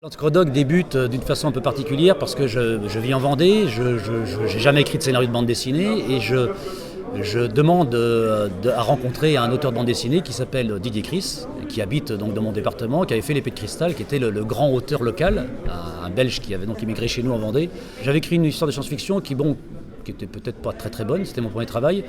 Landscrodog débute d'une façon un peu particulière parce que je vis en Vendée, je n'ai jamais écrit de scénario de bande dessinée et je demande à rencontrer un auteur de bande dessinée qui s'appelle Didier Chris, qui habite donc dans mon département, qui avait fait L'Épée de Cristal, qui était le grand auteur local, un Belge qui avait donc immigré chez nous en Vendée. J'avais écrit une histoire de science-fiction qui était peut-être pas très très bonne, c'était mon premier travail.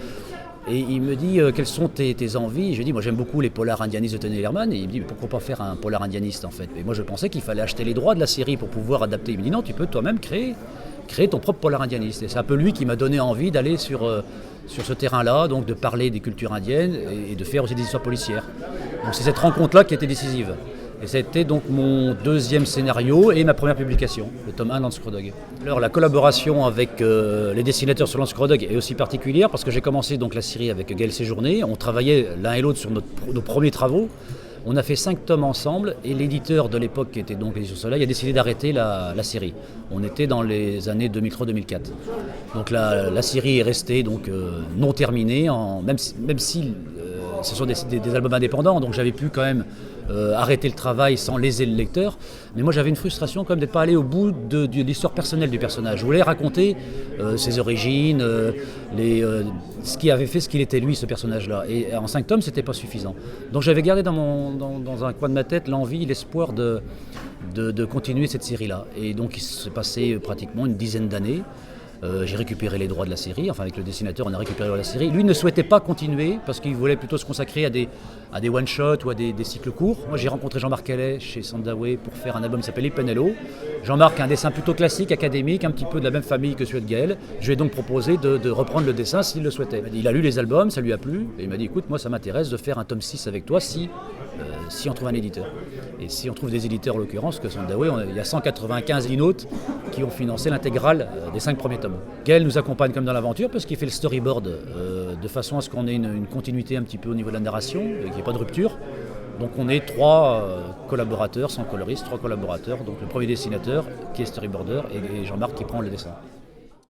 Et il me dit quelles sont tes envies. Je lui dis moi j'aime beaucoup les polars indianistes de Tony Herman. Et il me dit mais pourquoi pas faire un polar indianiste en fait. Et moi je pensais qu'il fallait acheter les droits de la série pour pouvoir adapter. Il me dit non, tu peux toi-même créer ton propre polar indianiste. Et c'est un peu lui qui m'a donné envie d'aller sur ce terrain-là, donc de parler des cultures indiennes et de faire aussi des histoires policières. Donc c'est cette rencontre-là qui a été décisive. Et c'était donc mon deuxième scénario et ma première publication, le tome 1 Landscrodog. Alors la collaboration avec les dessinateurs sur Landscrodog est aussi particulière parce que j'ai commencé donc la série avec Gaël Séjourné. On travaillait l'un et l'autre sur nos premiers travaux. On a fait 5 tomes ensemble et l'éditeur de l'époque, qui était donc l'Édition Soleil, a décidé d'arrêter la série. On était dans les années 2003-2004. Donc la série est restée donc, non terminée, même si ce sont des albums indépendants, donc j'avais pu quand même arrêter le travail sans léser le lecteur. Mais moi j'avais une frustration quand même d'être pas allé au bout de l'histoire personnelle du personnage. Je voulais raconter ses origines, ce qui avait fait ce qu'il était lui, ce personnage-là. Et en 5 tomes, c'était pas suffisant. Donc j'avais gardé dans un coin de ma tête l'envie, l'espoir de continuer cette série-là. Et donc il s'est passé pratiquement une dizaine d'années. J'ai récupéré les droits de la série, enfin avec le dessinateur on a récupéré les droits de la série. Lui ne souhaitait pas continuer parce qu'il voulait plutôt se consacrer à des one-shots ou à des cycles courts. Moi j'ai rencontré Jean-Marc Calais chez Sandaway pour faire un album qui s'appelle Les Penello. Jean-Marc a un dessin plutôt classique, académique, un petit peu de la même famille que celui de Gaël. Je lui ai donc proposé de reprendre le dessin s'il le souhaitait. Il a lu les albums, ça lui a plu et il m'a dit écoute moi ça m'intéresse de faire un tome 6 avec toi si on trouve un éditeur. Et si on trouve des éditeurs en l'occurrence, que Sandaway, il y a 195 linotes qui ont financé l'intégrale des 5 premiers tomes. Gaël nous accompagne comme dans l'aventure parce qu'il fait le storyboard de façon à ce qu'on ait une continuité un petit peu au niveau de la narration, qu'il n'y ait pas de rupture. Donc on est 3 collaborateurs, sans coloriste, 3 collaborateurs. Donc le premier dessinateur qui est storyboarder et Jean-Marc qui prend le dessin.